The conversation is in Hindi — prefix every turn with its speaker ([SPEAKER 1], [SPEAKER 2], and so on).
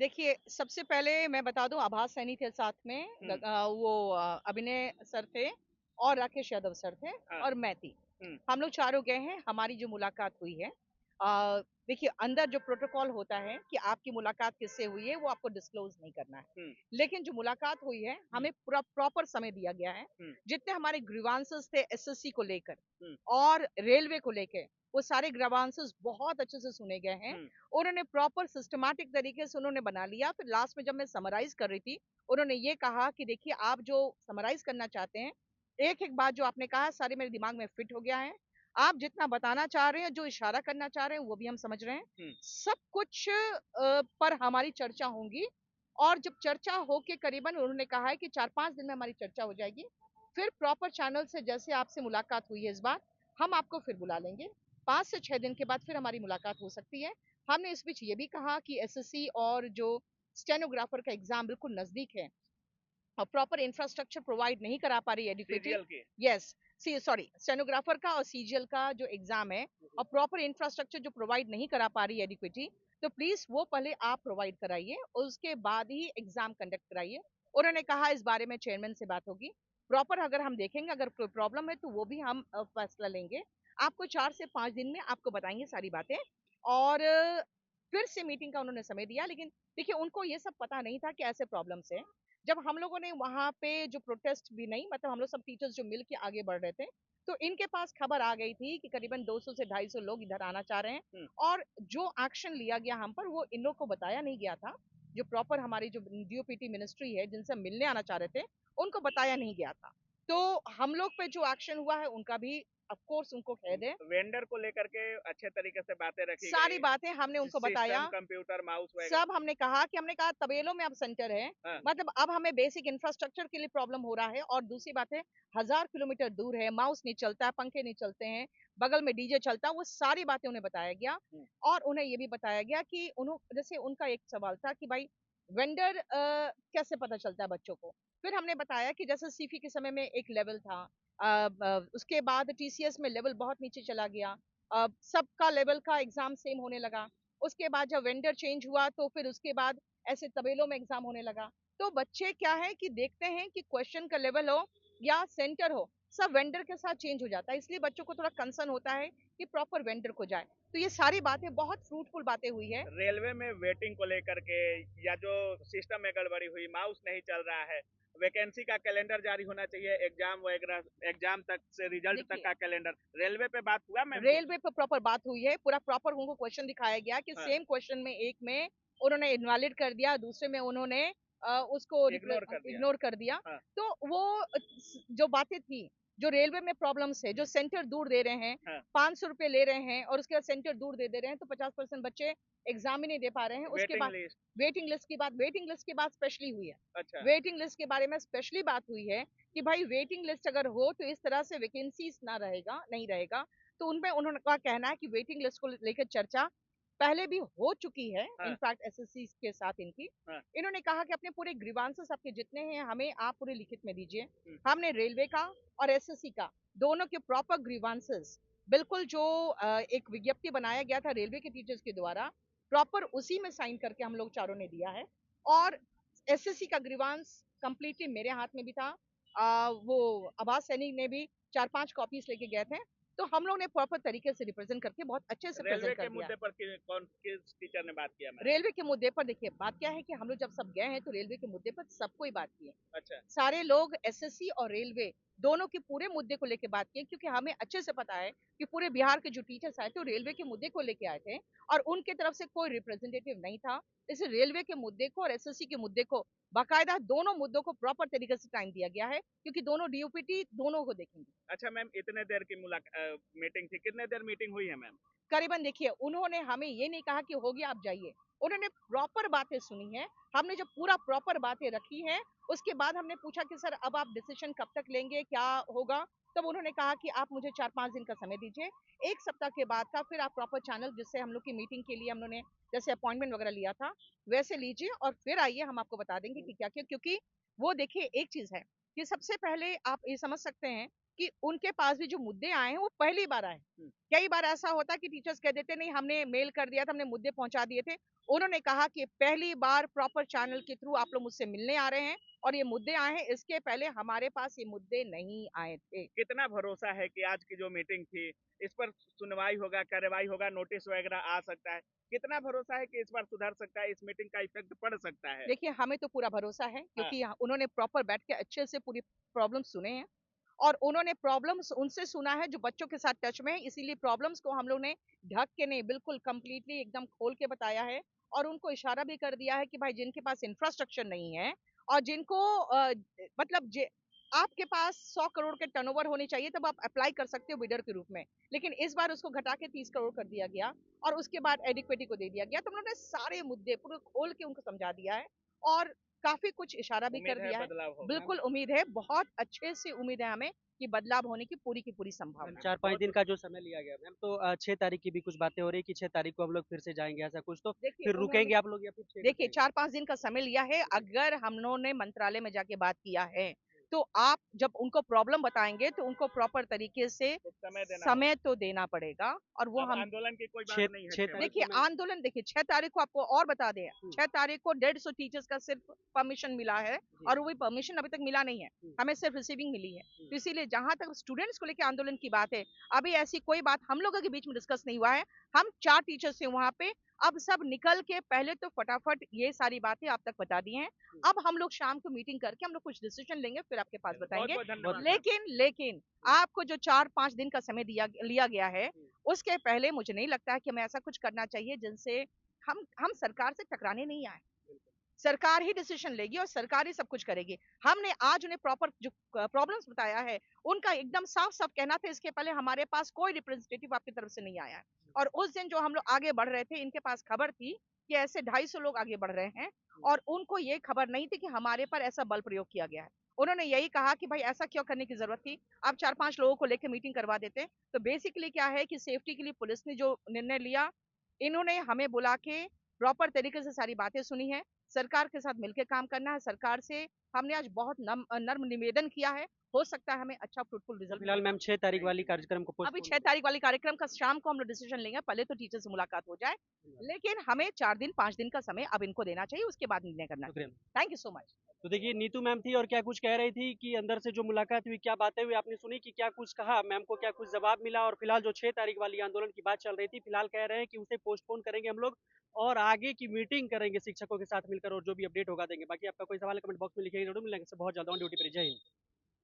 [SPEAKER 1] देखिए, सबसे पहले मैं बता दूं, आभास सैनी थे साथ में,
[SPEAKER 2] हम्म।
[SPEAKER 1] वो अभिनय सर थे और राकेश यादव सर थे
[SPEAKER 2] हाँ।
[SPEAKER 1] और मैं थी।
[SPEAKER 2] हम्म।
[SPEAKER 1] हम लोग चारों गए हैं। हमारी जो मुलाकात हुई है, अ, देखिए, अंदर जो प्रोटोकॉल होता है कि आपकी मुलाकात किससे हुई है वो आपको डिस्क्लोज नहीं करना है।
[SPEAKER 2] हम्म।
[SPEAKER 1] लेकिन जो मुलाकात हुई है,
[SPEAKER 2] हम्म।
[SPEAKER 1] हमें पूरा प्रॉपर समय दिया गया है।
[SPEAKER 2] हम्म।
[SPEAKER 1] जितने हमारे ग्रीवांसेस थे एसएससी को लेकर
[SPEAKER 2] हम्म।
[SPEAKER 1] और रेलवे को लेकर, वो सारे ग्रीवांसेस बहुत अच्छे से सुने गए हैं।
[SPEAKER 2] हम्म।
[SPEAKER 1] उन्होंने प्रॉपर सिस्टमैटिक तरीके से उन्होंने बना लिया। फिर लास्ट में जब मैं समराइज कर रही थी, उन्होंने ये कहा कि देखिए, आप जो समराइज करना चाहते हैं, एक एक बात जो आपने कहा सारे मेरे दिमाग में फिट हो गया है। आप जितना बताना चाह रहे हैं, जो इशारा करना चाह रहे हैं, वो भी हम समझ रहे हैं।
[SPEAKER 2] हम्म।
[SPEAKER 1] सब कुछ पर हमारी चर्चा होंगी। और जब चर्चा हो के करीबन, उन्होंने कहा है कि 4-5 दिन में हमारी चर्चा हो जाएगी। फिर प्रॉपर चैनल से जैसे आपसे मुलाकात हुई है इस बार, हम आपको फिर बुला लेंगे। 5 से 6 दिन के बाद फिर हमारी मुलाकात हो सकती है। हमने इस बीच ये भी कहा कि एसएससी और जो स्टेनोग्राफर का एग्जाम बिल्कुल नजदीक है और प्रॉपर इंफ्रास्ट्रक्चर प्रोवाइड नहीं करा पा रही है एडिक्विटी।
[SPEAKER 2] सीरियल की।
[SPEAKER 1] यस, सी सॉरी, स्टेनोग्राफर का और सीजीएल का जो एग्जाम है और प्रॉपर इंफ्रास्ट्रक्चर जो प्रोवाइड नहीं करा पा रही है एडिक्विटी, तो प्लीज वो पहले आप प्रोवाइड कराइए, उसके बाद ही एग्जाम कंडक्ट कराइए। उन्होंने कहा इस बारे में चेयरमैन से बात होगी। प्रॉपर अगर हम देखेंगे, अगर कोई प्रॉब्लम है तो वो भी हम फैसला लेंगे। आपको 4 से 5 दिन में आपको बताएंगे सारी बातें। और फिर से मीटिंग का उन्होंने समय दिया, लेकिन देखिए, उनको ये सब पता नहीं था कि ऐसे प्रॉब्लम्स है। जब हम लोगों ने वहां पे जो प्रोटेस्ट भी नहीं, मतलब हम लोग सब टीचर्स जो मिल के आगे बढ़ रहे थे, तो इनके पास खबर आ गई थी कि करीबन 200 से 250 लोग इधर आना चाह रहे हैं।
[SPEAKER 2] हम्म।
[SPEAKER 1] और जो एक्शन लिया गया हम पर, वो इन लोग को बताया नहीं गया था। जो प्रॉपर हमारी जो डीओपीटी मिनिस्ट्री है, जिनसे हम मिलने आना चाह रहे थे, उनको बताया नहीं गया था। तो हम लोग पे जो एक्शन हुआ है, उनका भी ऑफ कोर्स उनको खेद है।
[SPEAKER 2] वेंडर को लेकर के अच्छे तरीके से बातें रखी
[SPEAKER 1] सारी
[SPEAKER 2] गई।
[SPEAKER 1] बातें हमने उनको
[SPEAKER 2] सिस्टम,
[SPEAKER 1] बताया।
[SPEAKER 2] कंप्यूटर, माउस
[SPEAKER 1] सब
[SPEAKER 2] वगैरह।
[SPEAKER 1] हमने कहा तबेलों में अब सेंटर है।
[SPEAKER 2] हाँ।
[SPEAKER 1] मतलब अब हमें बेसिक इंफ्रास्ट्रक्चर के लिए प्रॉब्लम हो रहा है। और दूसरी बात है, 1000 किलोमीटर दूर है, माउस नहीं चलता है, पंखे नहीं चलते हैं, बगल में डीजे चलता है। वो सारी बातें उन्हें बताया गया।
[SPEAKER 2] हम्म।
[SPEAKER 1] और उन्हें ये भी बताया गया कि उन्होंने, जैसे उनका एक सवाल था कि भाई, वेंडर कैसे पता चलता है बच्चों को। फिर हमने बताया कि जैसे सीफी के समय में एक लेवल था, उसके बाद टीसीएस में लेवल बहुत नीचे चला गया। सबका लेवल का एग्जाम सेम होने लगा। उसके बाद जब वेंडर चेंज हुआ, तो फिर उसके बाद ऐसे तबेलों में एग्जाम होने लगा। तो बच्चे क्या है कि देखते हैं कि क्वेश्चन का लेवल हो या सेंटर हो, सब वेंडर के साथ चेंज हो जाता है। इसलिए बच्चों को थोड़ा कंसर्न होता है कि प्रॉपर वेंडर को जाए। तो ये सारी बातें, बहुत फ्रूटफुल बातें हुई है।
[SPEAKER 2] रेलवे में वेटिंग को लेकर के, या जो सिस्टम में गड़बड़ी हुई, माउस नहीं चल रहा है, वैकेंसी का कैलेंडर जारी होना चाहिए, एग्जाम वगैरह, एग्जाम तक से रिजल्ट तक
[SPEAKER 1] देखिए,
[SPEAKER 2] का कैलेंडर, रेलवे पे बात हुआ मैम कुछ?
[SPEAKER 1] रेलवे पर प्रॉपर बात हुई है। पूरा प्रॉपर उनको क्वेश्चन दिखाया गया कि
[SPEAKER 2] हाँ।
[SPEAKER 1] सेम क्वेश्चन में एक में उन्होंने इनवैलिड कर दिया, दूसरे में उन्होंने उसको
[SPEAKER 2] इग्नोर कर दिया।
[SPEAKER 1] इग्नोर कर दिया।
[SPEAKER 2] हाँ।
[SPEAKER 1] तो वो जो बातें थी, जो रेलवे में प्रॉब्लम्स है, जो सेंटर दूर दे रहे हैं,
[SPEAKER 2] हाँ।
[SPEAKER 1] 500 रुपये ले रहे हैं और उसके बाद सेंटर दूर दे रहे हैं, तो 50% बच्चे एग्जाम ही नहीं दे पा रहे हैं। उसके
[SPEAKER 2] वेटिंग
[SPEAKER 1] बाद
[SPEAKER 2] लिस्ट।
[SPEAKER 1] वेटिंग लिस्ट की बात स्पेशली हुई है।
[SPEAKER 2] अच्छा।
[SPEAKER 1] वेटिंग लिस्ट के बारे में स्पेशली बात हुई है कि भाई, वेटिंग लिस्ट अगर हो तो इस तरह से वैकेंसीज ना रहेगा, नहीं रहेगा। तो उनमें उन्होंने का कहना है कि वेटिंग लिस्ट को लेकर चर्चा पहले भी हो चुकी है,
[SPEAKER 2] हाँ।
[SPEAKER 1] इनफैक्ट एसएससी के साथ इनकी।
[SPEAKER 2] हाँ।
[SPEAKER 1] इन्होंने कहा कि अपने पूरे ग्रीवांसेस आपके जितने हैं, हमें आप पूरे लिखित में दीजिए।
[SPEAKER 2] हम्म।
[SPEAKER 1] हमने रेलवे का और एसएससी का, दोनों के प्रॉपर ग्रीवांसेस, बिल्कुल जो एक विज्ञप्ति बनाया गया था रेलवे के टीचर्स के द्वारा, प्रॉपर उसी में साइन करके हम लोग चारों ने दिया है। और एसएससी का ग्रीवांस कंप्लीटली मेरे हाथ में भी था। वो आभास सैनिक ने भी 4-5 कॉपीज लेके गए थे। तो हम लोग ने प्रॉपर तरीके से रिप्रेजेंट करके बहुत अच्छे से
[SPEAKER 2] रेलवे
[SPEAKER 1] प्रेजेंट कर
[SPEAKER 2] के
[SPEAKER 1] दिया।
[SPEAKER 2] मुद्दे पर कौन किस टीचर ने बात किया मैम?
[SPEAKER 1] रेलवे के मुद्दे पर देखिए, बात क्या है कि हम लोग जब सब गए हैं, तो रेलवे के मुद्दे पर सबको ही बात की है।
[SPEAKER 2] अच्छा।
[SPEAKER 1] सारे लोग एसएससी और रेलवे दोनों के पूरे मुद्दे को लेकर बात की, क्योंकि हमें अच्छे से पता है कि पूरे बिहार के जो टीचर्स आए थे, वो रेलवे के मुद्दे को लेके आए थे और उनके तरफ से कोई रिप्रेजेंटेटिव नहीं था। इसे रेलवे के मुद्दे को और एसएससी के मुद्दे को, बाकायदा दोनों मुद्दों को प्रॉपर तरीके से टाइम दिया गया है, क्योंकि दोनों डीओपीटी दोनों को देखेंगे।
[SPEAKER 2] अच्छा मैम, इतने देर की मीटिंग थी, कितने देर मीटिंग हुई है मैम?
[SPEAKER 1] करीबन देखिए, उन्होंने हमें ये नहीं कहा कि हो गया आप जाइए। उन्होंने प्रॉपर बातें सुनी है। हमने जब पूरा प्रॉपर बातें रखी है, उसके बाद हमने पूछा कि सर, अब आप डिसीजन कब तक लेंगे, क्या होगा। तब उन्होंने कहा कि आप मुझे 4-5 दिन का समय दीजिए। एक सप्ताह के बाद का फिर आप प्रॉपर चैनल, जिससे हम लोग की मीटिंग के लिए हम लोगों ने जैसे अपॉइंटमेंट वगैरह लिया था, वैसे लीजिए और फिर आइए, हम आपको बता देंगे कि क्या क्या। क्योंकि वो देखिए, एक चीज है कि सबसे पहले आप ये समझ सकते हैं कि उनके पास भी जो मुद्दे आए हैं वो पहली बार आए। कई बार ऐसा होता है कि टीचर्स कह देते नहीं हमने मेल कर दिया था, हमने मुद्दे पहुंचा दिए थे। उन्होंने कहा कि पहली बार प्रॉपर चैनल के थ्रू आप लोग मुझसे मिलने आ रहे हैं और ये मुद्दे आए हैं, इसके पहले हमारे पास ये मुद्दे नहीं आए थे।
[SPEAKER 2] कितना भरोसा है कि आज की जो मीटिंग थी इस पर सुनवाई होगा, कार्रवाई होगा, नोटिस वगैरह आ सकता है? कितना भरोसा है कि इस बार सुधर सकता है, इस मीटिंग का इफेक्ट पड़ सकता है?
[SPEAKER 1] देखिए हमें तो पूरा भरोसा है
[SPEAKER 2] हाँ।
[SPEAKER 1] क्योंकि उन्होंने प्रॉपर बैठ के अच्छे से पूरी प्रॉब्लम सुने हैं और उन्होंने प्रॉब्लम्स उनसे सुना है जो बच्चों के साथ टच में है, इसीलिए प्रॉब्लम्स को हम लोग ने ढक के नहीं, बिल्कुल कंप्लीटली एकदम खोल के बताया है और उनको इशारा भी कर दिया है कि भाई जिनके पास इंफ्रास्ट्रक्चर नहीं है और जिनको मतलब आपके पास 100 करोड़ के टर्नओवर होने चाहिए तब आप अप्लाई कर सकते हो बिडर के रूप में, लेकिन इस बार उसको घटा के 30 करोड़ कर दिया गया और उसके बाद एडिक्विटी को दे दिया गया। तो उन्होंने सारे मुद्दे पूरे खोल के उनको समझा दिया है और काफी कुछ इशारा भी कर दिया है।
[SPEAKER 2] बदलाव होगा।
[SPEAKER 1] बिल्कुल उम्मीद है, बहुत अच्छे से उम्मीद है हमें कि बदलाव होने की पूरी संभावना है।
[SPEAKER 3] 4-5 दिन का जो समय लिया गया मैम, तो 6 तारीख की भी कुछ बातें हो रही कि 6 तारीख को हम लोग फिर से जाएँगे, ऐसा कुछ तो
[SPEAKER 1] देखिए
[SPEAKER 3] फिर
[SPEAKER 1] उन्होंने
[SPEAKER 3] रुकेंगे आप लोग या फिर 6 को
[SPEAKER 1] देखिए
[SPEAKER 3] जाएँगे?
[SPEAKER 1] 4-5 दिन का समय लिया है। अगर हम लोगों ने मंत्रालय में जाके बात किया है, तो आप जब उनको प्रॉब्लम बताएँगे तो उनको प्रॉपर तरीके से
[SPEAKER 2] कुछ समय देना
[SPEAKER 1] समय तो देना पड़ेगा और वो
[SPEAKER 2] अब
[SPEAKER 1] हम
[SPEAKER 2] आंदोलन की कोई बात
[SPEAKER 3] 6
[SPEAKER 2] नहीं है
[SPEAKER 3] 6
[SPEAKER 2] 6
[SPEAKER 3] तारीख
[SPEAKER 1] देखिए
[SPEAKER 3] को मैम।
[SPEAKER 1] आंदोलन देखिए 6 तारीख को आपको और बता दें, 6 तारीख को 150 टीचर्स का सिर्फ परमिशन मिला है और वो भी परमिशन अभी तक मिला नहीं है, हमें सिर्फ रिसीविंग मिली है। तो इसीलिए जहां तक स्टूडेंट्स को लेकर आंदोलन की बात है, अभी ऐसी कोई बात हम लोगों के बीच में डिस्कस नहीं हुआ है। हम 4 टीचर्स थे वहां पे, अब सब निकल के पहले तो फटाफट ये सारी बातें आप तक बता दी हैं। अब हम लोग शाम को मीटिंग करके हम लोग कुछ डिसीजन लेंगे फिर आपके पास बताएंगे।
[SPEAKER 2] बहुत धन्यवाद।
[SPEAKER 1] लेकिन आपको जो 4-5 दिन का समय लिया गया है, उसके पहले मुझे नहीं लगता है कि हमें ऐसा कुछ करना चाहिए जिनसे हम सरकार से टकराने नहीं आए। सरकार ही डिसीजन लेगी और सरकार ही सब कुछ करेगी। हमने आज उन्हें प्रॉपर जो प्रॉब्लम्स बताया है, उनका एकदम साफ-साफ कहना था इसके पहले हमारे पास कोई रिप्रेजेंटेटिव आपकी तरफ से नहीं आया है। और उस दिन जो हम लोग आगे बढ़ रहे थे, इनके पास खबर थी कि ऐसे 250 लोग आगे बढ़ रहे हैं और उनको ये खबर नहीं थी कि हमारे पर ऐसा बल प्रयोग किया गया है। उन्होंने यही कहा कि भाई ऐसा क्यों करने की जरूरत थी, आप 4-5 लोगों को लेकर मीटिंग करवा देते। तो बेसिकली क्या है कि सेफ्टी के लिए पुलिस ने जो निर्णय लिया, इन्होंने हमें बुला के प्रॉपर तरीके से सारी बातें सुनी है। सरकार के साथ मिलकर काम करना है। सरकार से हमने आज बहुत नर्म निवेदन किया है। हो सकता है हमें अच्छा फ्रूटफुल
[SPEAKER 3] तो
[SPEAKER 1] रिजल्ट
[SPEAKER 3] फिलहाल मैम 6 तारीख वाली कार्यक्रम को
[SPEAKER 1] अभी
[SPEAKER 3] पोस्टपोन
[SPEAKER 1] 6 तारीख वाली कार्यक्रम का शाम को हम लोग डिसीजन लेंगे। पहले तो टीचर से मुलाकात हो जाए, लेकिन हमें 4 दिन 5 दिन का समय अब इनको देना चाहिए, उसके बाद निर्णय करना चाहिए।
[SPEAKER 3] शुक्रिया।
[SPEAKER 1] Thank you so much.
[SPEAKER 3] तो देखिए नीतू मैम थी और क्या कुछ कह रही थी कि अंदर से जो मुलाकात हुई, क्या बातें हुई आपने सुनी कि क्या कुछ कहा, मैम को क्या कुछ जवाब मिला और फिलहाल जो 6 तारीख वाली आंदोलन की बात चल रही थी, फिलहाल कह रहे हैं कि उसे पोस्टपोन करेंगे हम लोग और आगे की मीटिंग करेंगे शिक्षकों के साथ मिलकर और जो भी अपडेट होगा देंगे। बाकी आपका कोई सवाल है कमेंट बॉक्स में लिखिएगा, जरूर मिलेंगे। बहुत ज्यादा ऑन ड्यूटी पर, जय हिंद।